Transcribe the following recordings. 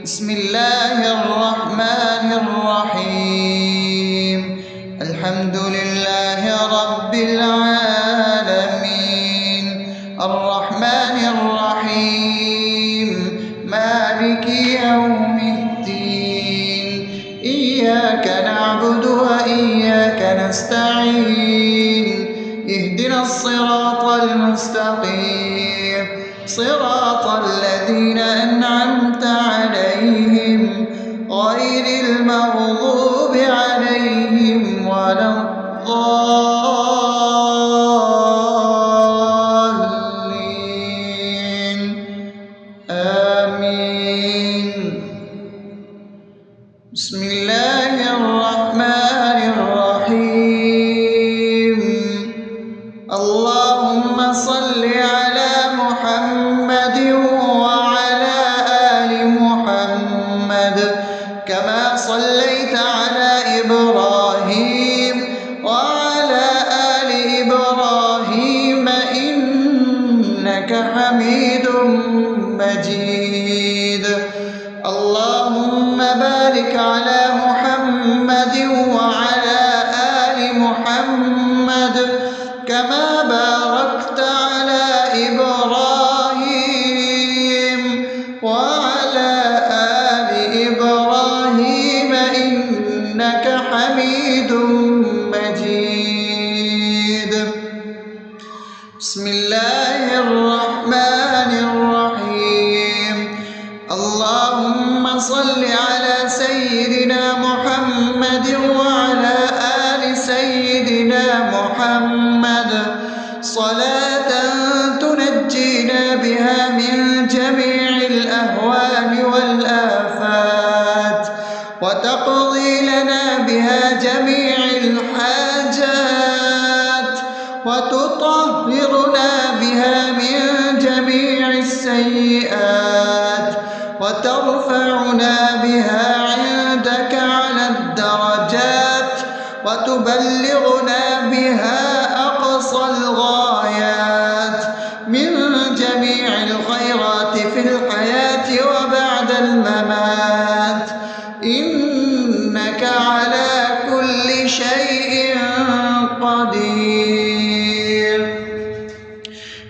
بسم الله الرحمن الرحيم. الحمد لله رب العالمين، الرحمن الرحيم، مالك يوم الدين. إياك نعبد وإياك نستعين، اهدنا الصراط المستقيم، صراط الذين أنعمت عليهم غير المغضوب عليهم ولا الضالين. آمين. بسم الله الرحمن الرحيم. اللهم صل على محمد وعلى آل محمد كما صليت على إبراهيم وعلى آل إبراهيم إنك حميد مجيد. اللهم بارك على محمد وعلى آل محمد كما باركت على إبراهيم وعلى آل إبراهيم إنك حميد مجيد. بسم الله الرحمن الرحيم. اللهم صل على سيدنا محمد وعلى آل سيدنا محمد صلاة تنجينا بها من جميع الأهوال والآفات وتقضي لنا بها جميع الحاجات وتطهرنا بها من جميع السيئات وترفعنا بها عندك على الدرجات وتبلغنا بها أقصى الغايات من جميع الخيرات في الحياة وبعد الممات، إنك على كل شيء قدير.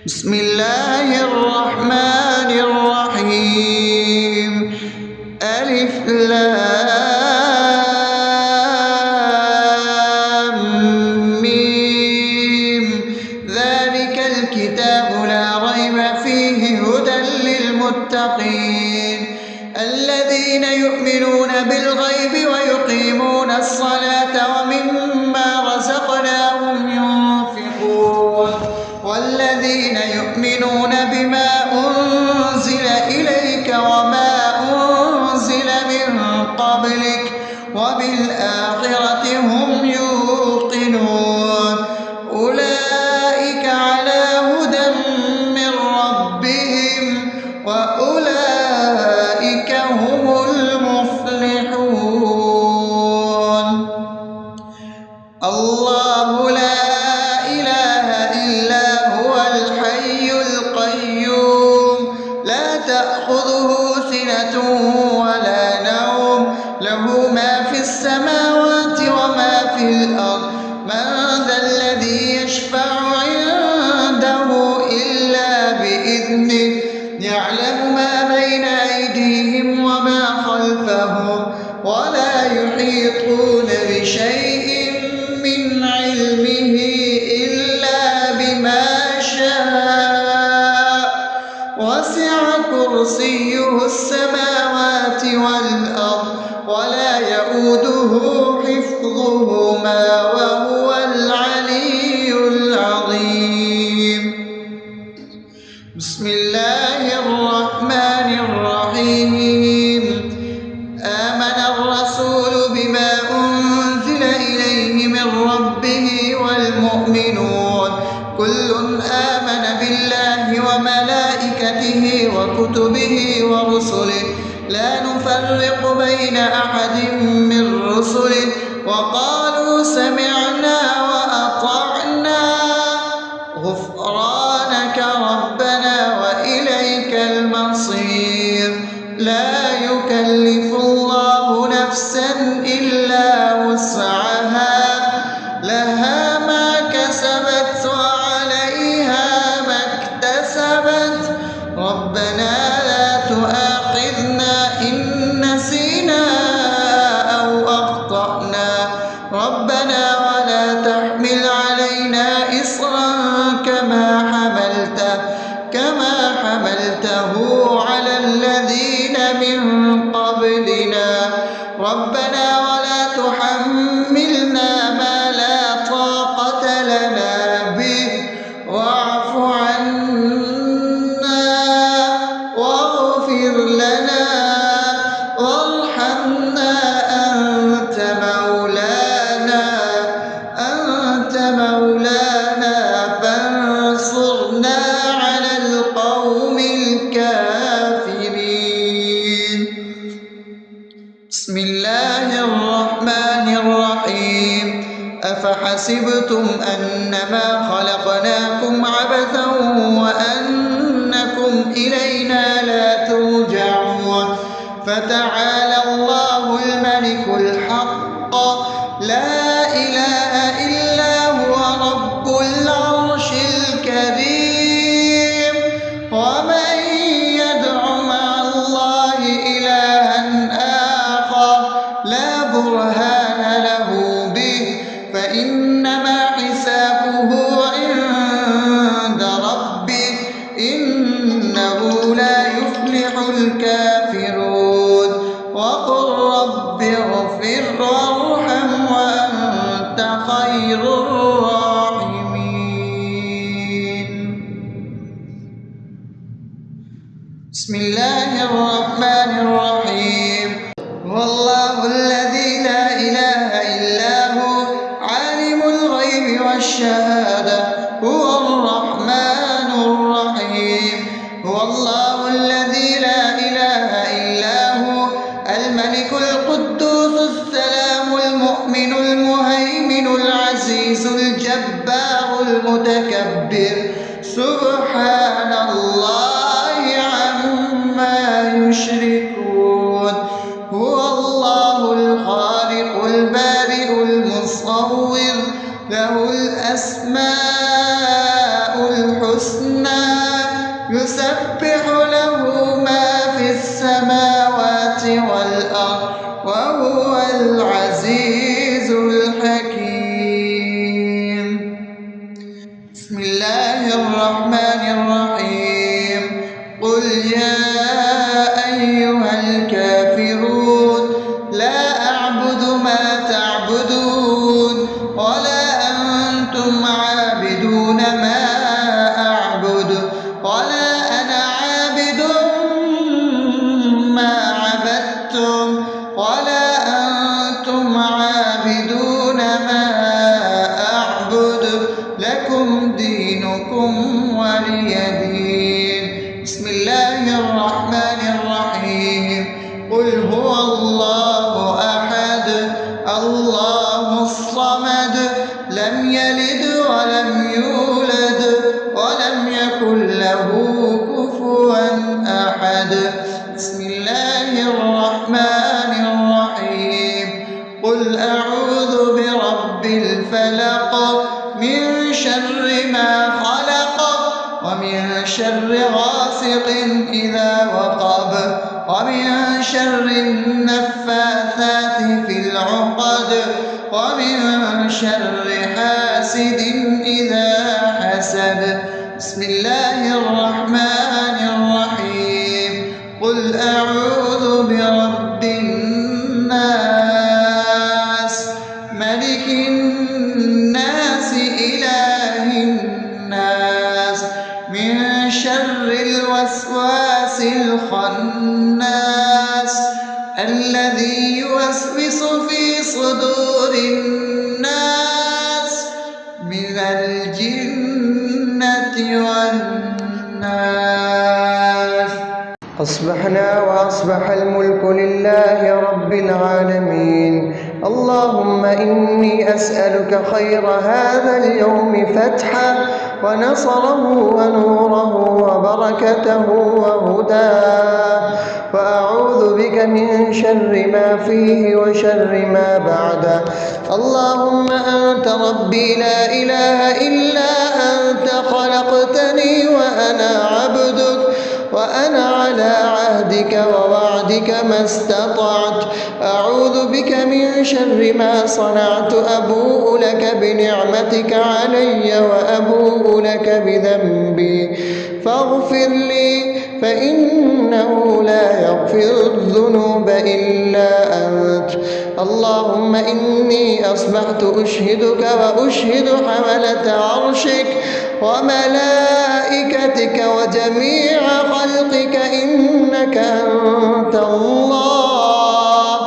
بسم الله الرحمن الرحيم. ألف لام ميم. ذلك الكتاب لا ريب فيه هدى للمتقين الذين يؤمنون بالغيب ويقيمون الصلاة ومما رزقناهم ينفقون والذين يؤمنون بما أنزل إليك وما أنزل من قبلك وبالآخرة هم يوقنون أولئك على هدى من ربهم وأولئك هم المفلحون. الله لا إله إلا هو الحي القيوم لا تأخذه سنة ولا نوم له ما في السماوات وما في الأرض. من ذا الذي يشفع عنده إلا بإذنه يعلم ما بين أيديهم وما خلفهم ولا يحيطون بشيء من علمه إلا بما شاء وسع كرسيه السماوات والأرض ولا يؤوده حفظهما وهو العلي العظيم. بسم الله الرحمن الرحيم. آمن الرسول بما أنزل إليه من ربه والمؤمنون كل آمن بالله وملائكته وكتبه ورسله لا نفرق بين أحد من رسله وقالوا سمعنا وأطعنا غفرانك ربنا وإليك المصير. لا يكلف يكلف الله نفسا إلا وسعها لها ما كسبت وعليها ما اكتسبت ربنا لا تؤاخذنا إن نسينا أو أخطأنا ربنا ولا تحمل علينا إصرا كما حملته على الذين من قبلنا ربنا ولا تحملنا ما لا طاقة لنا به واعف عنا واغفر لنا وارحمنا أنت مولانا فانصرنا على القوم الكافرين. بسم الله الرحمن الرحيم أفحسبتم أنما خلقناكم عبثا وأنكم إلينا لا ترجعون فتعالى الله الملك الحق لا إله إلا هو رب العرش الكريم ومن يدع مع الله إلها آخر لا برهان له به فإنما حسابه عند ربه إنه لا يفلح الكافرون وقل رب اغفر وارحم وأنت خير الراحمين. بسم الله الرحمن الرحيم هو الله الذي لا إله إلا هو عالم الغيب والشهادة هو الرحمن الرحيم هو الله الذي لا إله إلا هو الملك القدوس السلام المؤمن المهيمن العزيز الجبار المتكبر سبحان الله عما يشركون هو الله الخالق البارئ المصور له الأسماء الحسنى يسبح له ما في السماوات والأرض وهو العزيز الحكيم. بسم الله الرحمن الرحيم قل يا أيها الكافرون لا أعبد ما تعبدون ولا أنتم عابدون ما أعبد ولا أنا عابد ما عبدتم ولا أنتم عابدون ما أعبد لكم دينكم ولي دين. بسم الله الرحمن الرحيم قل هو الله أحد الله الصمد لم يلد ولم يولد ولم يكن له كفوا أحد. بسم الله الرحمن الرحيم قل أعوذ برب الفلق من شر ما خلق ومن شر غاسق إذا وقب ومن شر النفاثات في العقد ومن شر حاسد إذا حسد. بسم الله الرحمن الرحيم قل أعوذ برب الناس ملك الناس إله الناس من شر الوسواس الخناس الذي يوسوس في صدور الناس من الجنة والناس. أصبحنا وأصبح الملك لله رب العالمين اللهم إني أسألك خير هذا اليوم فتحه ونصره ونوره وبركته وهداه، وأعوذ بك من شر ما فيه وشر ما بعده. اللهم أنت ربي لا إله إلا أنت، خلقتني وأنا عبدك، وأنا على عهدك ووعدك ما استطعت. أعوذ بك من شر ما صنعت، أبوء لك بنعمتك علي وأبوء لك بذنبي، فاغفر لي فإنه لا يغفر الذنوب إلا أنت. اللهم إني أصبحت أشهدك وأشهد حملة عرشك وملائكتك وجميع خلقك إنك أنت الله،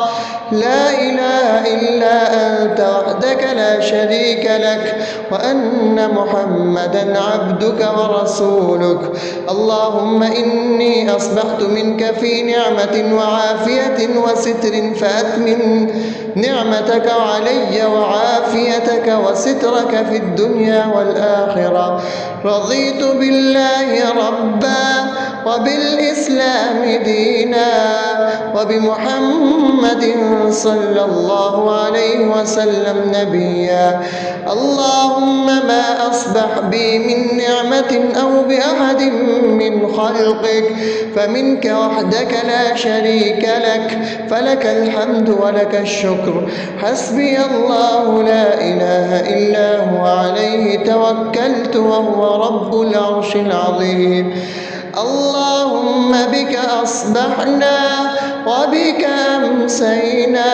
لا إله إلا أنت وحدك لا شريك لك، وأن محمدا عبدك ورسولك. اللهم إني أصبحت منك في نعمة وعافية وستر، فأتمم نعمتك علي وعافيتك وسترك في الدنيا والآخرة. رضيت بالله ربا وبالإسلام دينا وبمحمد صلى الله عليه وسلم نبيا. اللهم ما أصبح بي من نعمة أو بأحد من خلقك فمنك وحدك لا شريك لك، فلك الحمد ولك الشكر. حسبي الله لا إله إلا هو، عليه توكلت وهو رب العرش العظيم. اللهم بك أصبحنا وبك أمسينا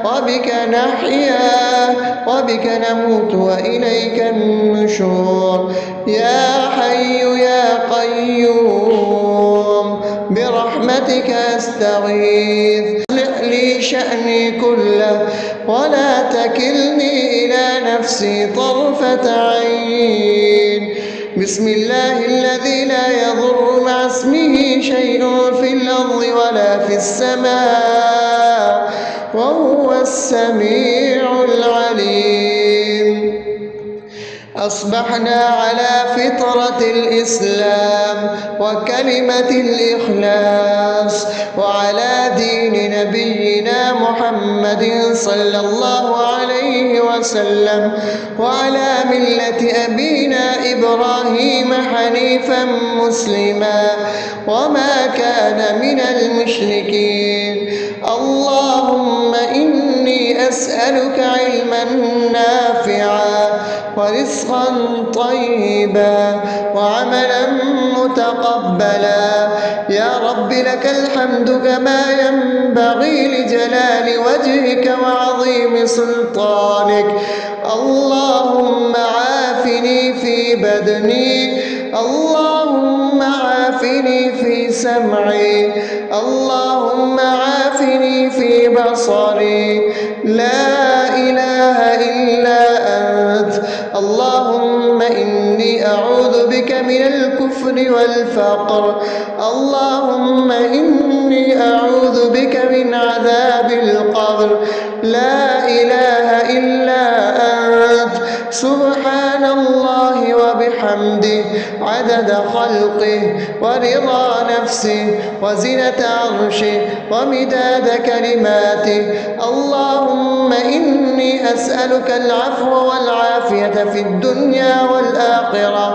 وبك نحيا وبك نموت وإليك النشور. يا حي يا قيوم برحمتك أستغيث، أصلح لي شأني كله ولا تكلني إلى نفسي طرفة عين. بسم الله الذي لا يضر مع اسمه شيء في الأرض ولا في السماء وهو السميع العليم. أصبحنا على فطرة الإسلام وكلمة الإخلاص وعلى دين نبينا محمد صلى الله عليه وسلم وعلى ملة أبينا إبراهيم حنيفا مسلما وما كان من المشركين. اللهم إني أسألك علما نافعا ورزقا طيبا وعملا متقبلا. يا رب لك الحمد كما ينبغي لجلال وجهك وعظيم سلطانك. اللهم عافني في بدني، اللهم عافني في سمعي، اللهم عافني في بصري. لا إله إلا أنت. اللهم إني أعوذ بك من الكفر والفقر. اللهم إني أعوذ بك من عذاب القبر. لا إله إلا أنت. سبحان الله وبحمده عدد خلقه ورضا نفسه وزنة عرشه ومداد كلماته. اللهم إني أسألك العفو والعافية في الدنيا والآخرة.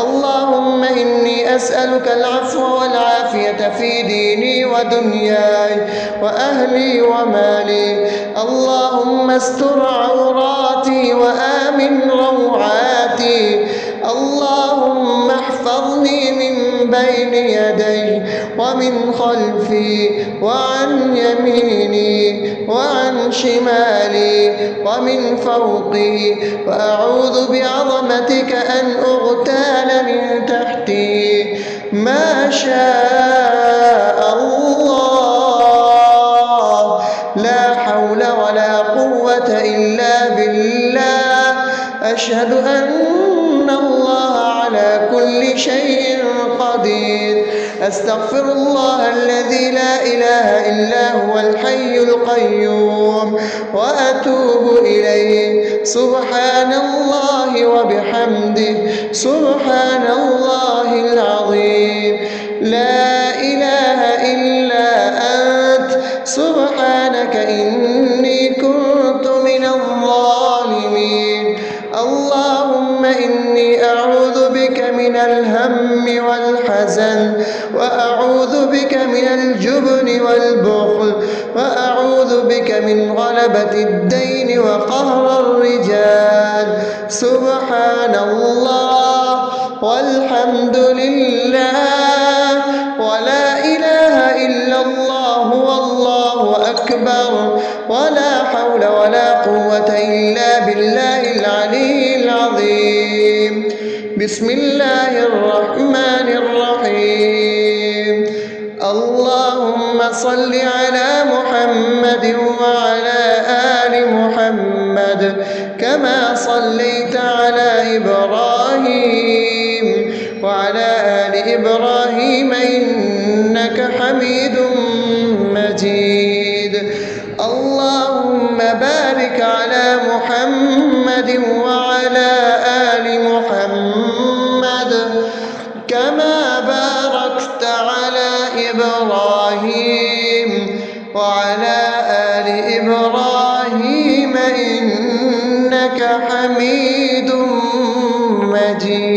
اللهم إني أسألك العفو والعافية في ديني ودنياي وأهلي ومالي. اللهم استر عوراتي وآمن روعاتي. اللهم احفظني من بين يدي ومن خلفي وعن يميني وعن شمالي ومن فوقي، وأعوذ بعظمتك أن أغتال من تحتي. ما شاء الله، لا حول ولا قوة إلا بالله. أشهد أن الله على كل شيء قدير. أستغفر الله الذي لا إله إلا هو الحي القيوم وأتوب إليه. سبحان الله وبحمده سبحان الله العظيم. لا إله إلا أنت سبحانك إني كنت من الظالمين. اللهم إني أعوذ بك من الهم والحزن، وأعوذ بك من الجبن والبخل، وأعوذ بك من غلبة الدين وقهر الرجال. سبحان الله والحمد لله ولا إله إلا الله والله أكبر ولا حول ولا قوة إلا بالله العلي العظيم. بسم الله الرحمن الرحيم. اللهم صل على محمد وعلى آل محمد كما صليت على إبراهيم وعلى آل إبراهيم إنك حميد مجيد. اللهم بارك على محمد وعلى آل محمد كما باركت على إبراهيم وعلى آل إبراهيم إنك حميد مجيد.